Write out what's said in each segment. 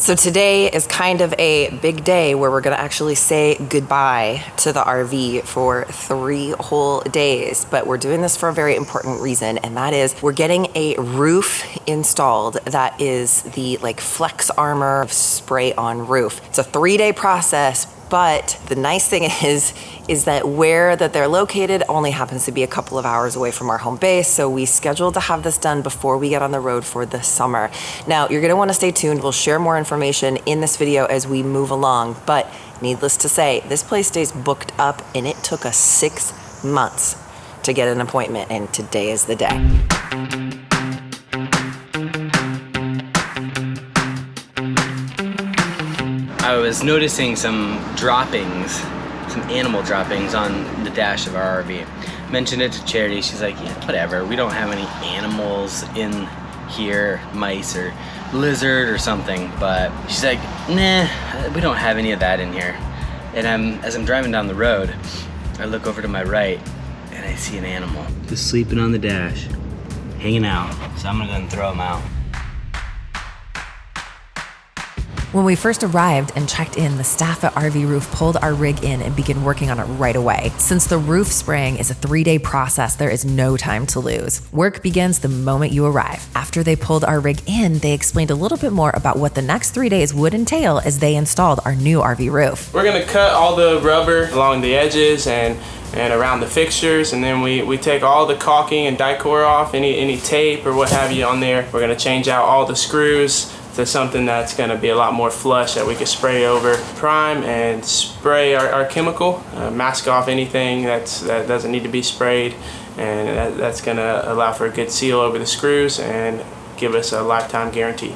So today is kind of a big day where we're gonna actually say goodbye to the RV for 3 whole days, but we're doing this for a very important reason, and that is we're getting a roof installed that is the Flex Armor spray on roof. It's a 3-day process, but the nice thing is that where that they're located only happens to be a couple of hours away from our home base, so we scheduled to have this done before we get on the road for the summer. Now, you're gonna wanna stay tuned. We'll share more information in this video as we move along, but needless to say, this place stays booked up, and it took us 6 months to get an appointment, and today is the day. I was noticing some droppings, some animal droppings on the dash of our RV. Mentioned it to Charity. She's like, yeah, whatever. We don't have any animals in here, mice or lizard or something. But she's like, nah, we don't have any of that in here. And as I'm driving down the road, I look over to my right and I see an animal just sleeping on the dash, hanging out. So I'm gonna go and throw him out. When we first arrived and checked in, the staff at RV Roof pulled our rig in and began working on it right away. Since the roof spraying is a 3-day process, there is no time to lose. Work begins the moment you arrive. After they pulled our rig in, they explained a little bit more about what the next 3 days would entail as they installed our new RV roof. We're gonna cut all the rubber along the edges and around the fixtures, and then we take all the caulking and Dicor off, any tape or what have you on there. We're gonna change out all the screws to something that's going to be a lot more flush that we can spray over, prime and spray our chemical, mask off anything that doesn't need to be sprayed, and that's going to allow for a good seal over the screws and give us a lifetime guarantee.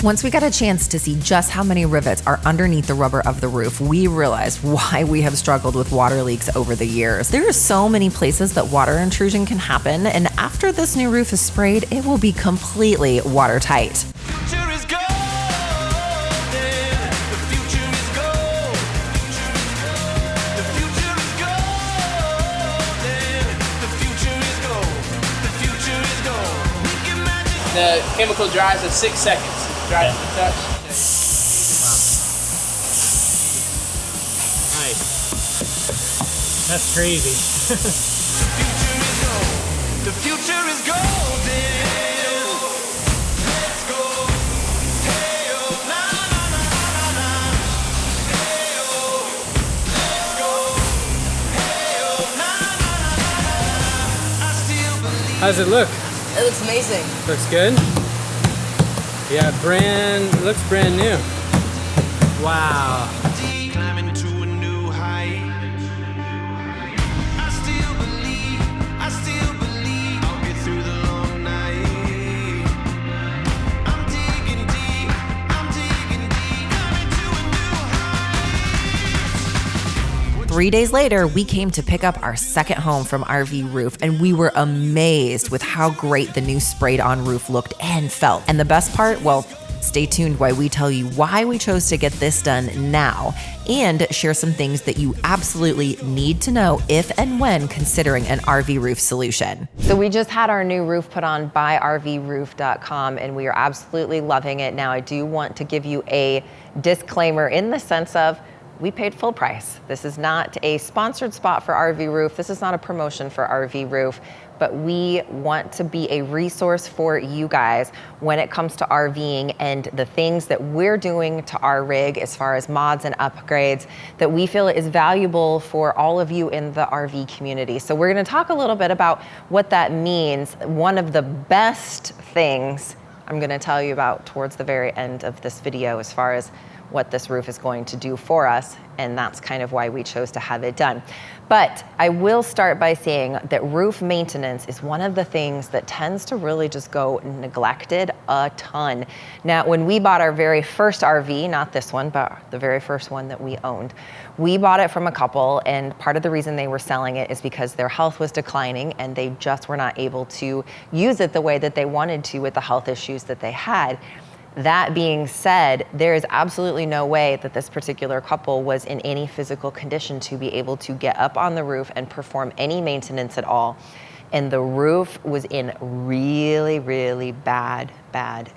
Once we got a chance to see just how many rivets are underneath the rubber of the roof, we realized why we have struggled with water leaks over the years. There are so many places that water intrusion can happen, and after this new roof is sprayed, it will be completely watertight. The chemical dries in 6 seconds. Dry it to touch. Nice. That's crazy. The future is golden. Let's go. Hey oh, na na na na na. Hey oh, let's go. Hey oh, na na na na. I still believe. How's it look? It looks amazing. Looks good? Yeah, looks brand new. Wow. Climbing to a new height. I still believe I'll get through the long night. I'm digging deep, climbing to a new height. 3 days later, we came to pick up our second home from RV Roof, and we were amazed with how great the new sprayed-on roof looked and felt. And the best part, well, stay tuned while we tell you why we chose to get this done now and share some things that you absolutely need to know if and when considering an RV roof solution. So we just had our new roof put on by rvroof.com, and we are absolutely loving it. Now, I do want to give you a disclaimer in the sense of we paid full price. This is not a sponsored spot for RV Roof. This is not a promotion for RV Roof, but we want to be a resource for you guys when it comes to RVing and the things that we're doing to our rig as far as mods and upgrades that we feel is valuable for all of you in the RV community. So we're gonna talk a little bit about what that means. One of the best things I'm gonna tell you about towards the very end of this video as far as what this roof is going to do for us, and that's kind of why we chose to have it done. But I will start by saying that roof maintenance is one of the things that tends to really just go neglected a ton. Now, when we bought our very first RV, not this one, but the very first one that we owned, we bought it from a couple, and part of the reason they were selling it is because their health was declining and they just were not able to use it the way that they wanted to with the health issues that they had. That being said, there is absolutely no way that this particular couple was in any physical condition to be able to get up on the roof and perform any maintenance at all. And the roof was in really, really bad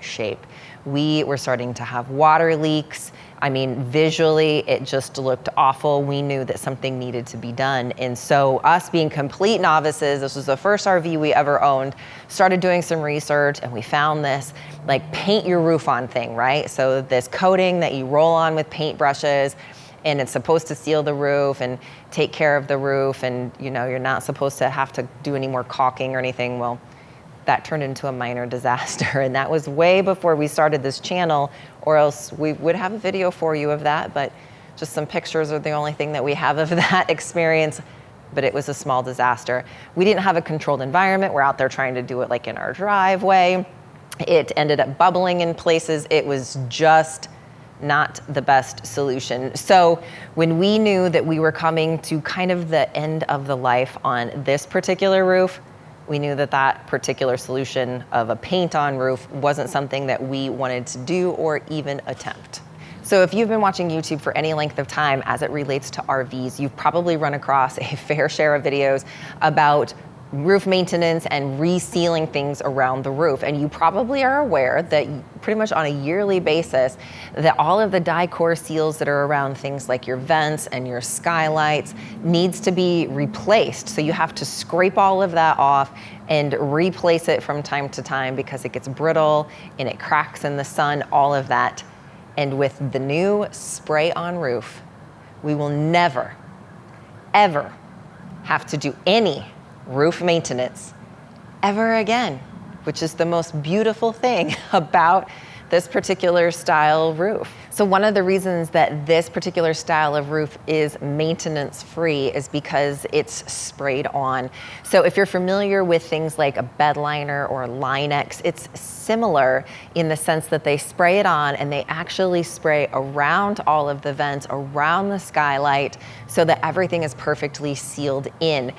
shape. We were starting to have water leaks. I mean, visually, it just looked awful. We knew that something needed to be done. And so us being complete novices, this was the first RV we ever owned, started doing some research, and we found this like paint your roof on thing, right? So this coating that you roll on with paint brushes, and it's supposed to seal the roof and take care of the roof, and you know, you're not supposed to have to do any more caulking or anything. Well, that turned into a minor disaster, and that was way before we started this channel, or else we would have a video for you of that, but just some pictures are the only thing that we have of that experience. But it was a small disaster. We didn't have a controlled environment. We're out there trying to do it like in our driveway. It ended up bubbling in places. It was just not the best solution. So when we knew that we were coming to kind of the end of the life on this particular roof, we knew that that particular solution of a paint-on roof wasn't something that we wanted to do or even attempt. So if you've been watching YouTube for any length of time as it relates to RVs, you've probably run across a fair share of videos about roof maintenance and resealing things around the roof. And you probably are aware that pretty much on a yearly basis, that all of the die-core seals that are around things like your vents and your skylights needs to be replaced. So you have to scrape all of that off and replace it from time to time because it gets brittle and it cracks in the sun, all of that. And with the new spray-on roof, we will never, ever have to do any roof maintenance ever again, which is the most beautiful thing about this particular style roof. So one of the reasons that this particular style of roof is maintenance free is because it's sprayed on. So if you're familiar with things like a bed liner or Line-X, it's similar in the sense that they spray it on and they actually spray around all of the vents, around the skylight, so that everything is perfectly sealed in.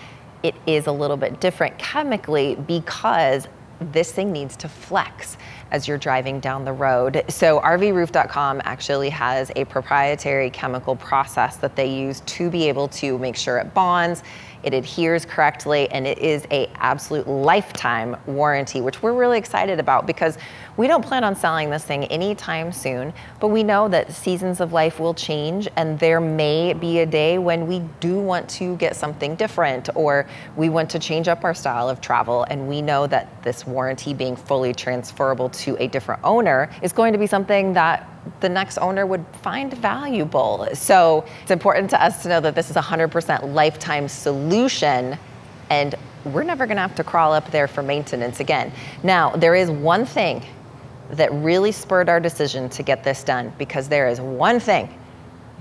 It is a little bit different chemically because this thing needs to flex as you're driving down the road. So rvroof.com actually has a proprietary chemical process that they use to be able to make sure it bonds, it adheres correctly, and it is an absolute lifetime warranty, which we're really excited about because we don't plan on selling this thing anytime soon, but we know that seasons of life will change and there may be a day when we do want to get something different or we want to change up our style of travel, and we know that this warranty being fully transferable to a different owner is going to be something that the next owner would find valuable. So it's important to us to know that this is a 100% lifetime solution, and we're never gonna have to crawl up there for maintenance again. Now, there is one thing that really spurred our decision to get this done, because there is one thing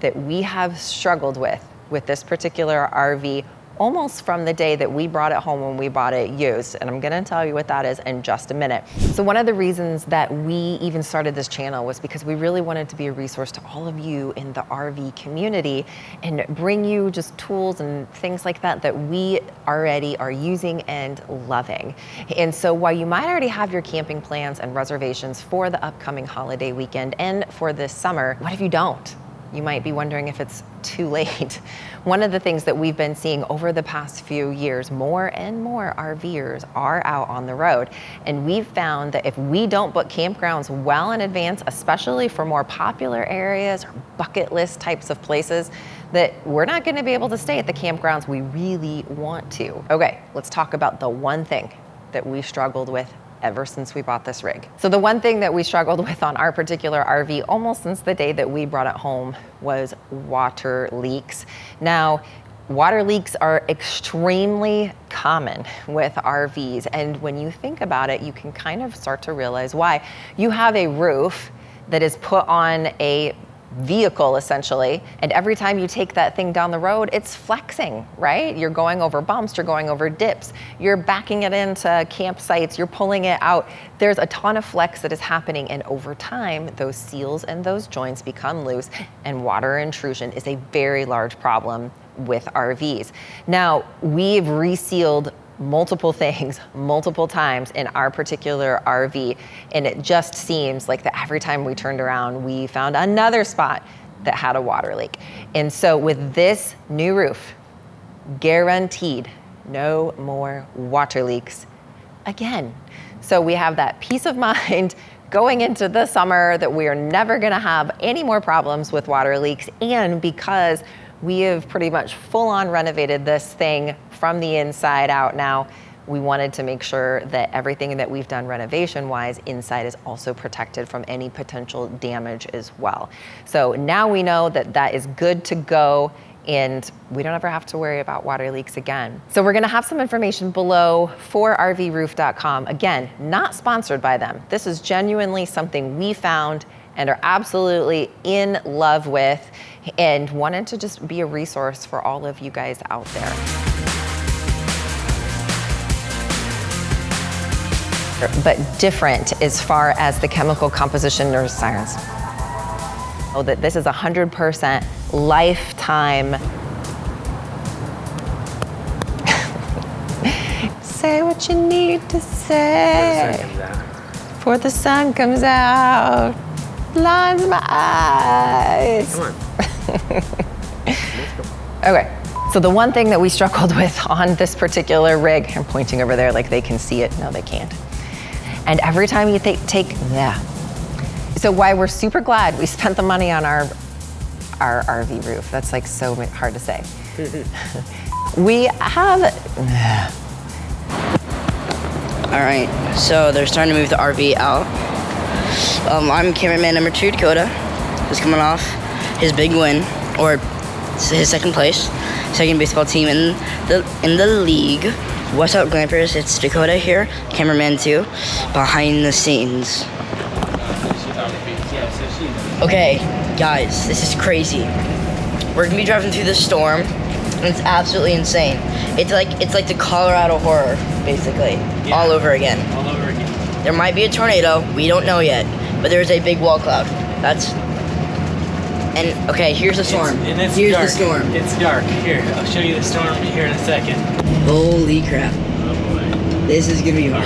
that we have struggled with this particular RV almost from the day that we brought it home when we bought it used. And I'm gonna tell you what that is in just a minute. So one of the reasons that we even started this channel was because we really wanted to be a resource to all of you in the RV community and bring you just tools and things like that that we already are using and loving. And so while you might already have your camping plans and reservations for the upcoming holiday weekend and for this summer, what if you don't? You might be wondering if it's too late. One of the things that we've been seeing over the past few years, more and more RVers are out on the road. And we've found that if we don't book campgrounds well in advance, especially for more popular areas or bucket list types of places, that we're not gonna be able to stay at the campgrounds we really want to. Okay, let's talk about the one thing that we struggled with ever since we bought this rig. So the one thing that we struggled with on our particular RV almost since the day that we brought it home was water leaks. Now, water leaks are extremely common with RVs, and when you think about it, you can kind of start to realize why. You have a roof that is put on a vehicle essentially, and every time you take that thing down the road, it's flexing, right? You're going over bumps, you're going over dips, you're backing it into campsites, you're pulling it out. There's a ton of flex that is happening, and over time, those seals and those joints become loose, and water intrusion is a very large problem with RVs. Now, we've resealed multiple things multiple times in our particular RV, and it just seems like that every time we turned around, we found another spot that had a water leak. And so with this new roof, guaranteed no more water leaks again. So we have that peace of mind going into the summer that we are never gonna have any more problems with water leaks. And because we have pretty much full on renovated this thing from the inside out now, we wanted to make sure that everything that we've done renovation wise inside is also protected from any potential damage as well. So now we know that that is good to go, and we don't ever have to worry about water leaks again. So we're gonna have some information below for rvroof.com. Again, not sponsored by them. This is genuinely something we found and are absolutely in love with, and wanted to just be a resource for all of you guys out there. But different as far as the chemical composition neuroscience. Oh, that this is 100% lifetime. Say what you need to say before the sun comes out. Blinds my eyes. Come on. Okay, so the one thing that we struggled with on this particular rig, I'm pointing over there like they can see it. No, they can't. And every time you yeah. So why we're super glad we spent the money on our RV roof. That's like so hard to say. We have, All right, so they're starting to move the RV out. I'm cameraman number 2, Dakota, who's coming off his big win, or his second place, second baseball team in the league. What's up, Glampers? It's Dakota here, cameraman 2, behind the scenes. Okay, guys, this is crazy. We're gonna be driving through the storm, and it's absolutely insane. It's like the Colorado horror, basically, all over again. All over again. There might be a tornado, we don't know yet, but there's a big wall cloud. And okay, here's the storm. It's Here's dark. the storm. It's dark. Here, I'll show you the storm here in a second. Holy crap. Oh boy. This is gonna be hard.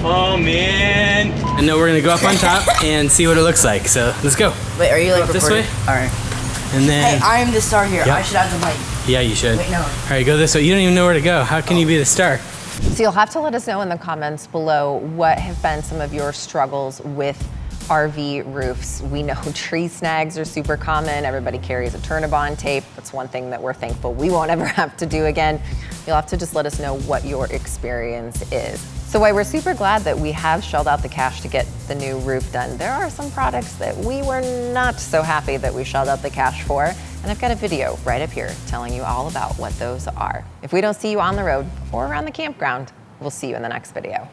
Oh man. I know we're gonna go up on top and see what it looks like. So let's go. Wait, are you like Up this recording? way? Alright. And then. Hey, I am the star here. Yep. I should have the mic. Yeah, you should. Wait, no. All right, go this way. You don't even know where to go. How can you be the star? so you'll have to let us know in the comments below what have been some of your struggles with RV roofs. We know tree snags are super common. Everybody carries a Turnabond tape. That's one thing that we're thankful we won't ever have to do again. You'll have to just let us know what your experience is. So while we're super glad that we have shelled out the cash to get the new roof done, there are some products that we were not so happy that we shelled out the cash for. And I've got a video right up here telling you all about what those are. If we don't see you on the road or around the campground, we'll see you in the next video.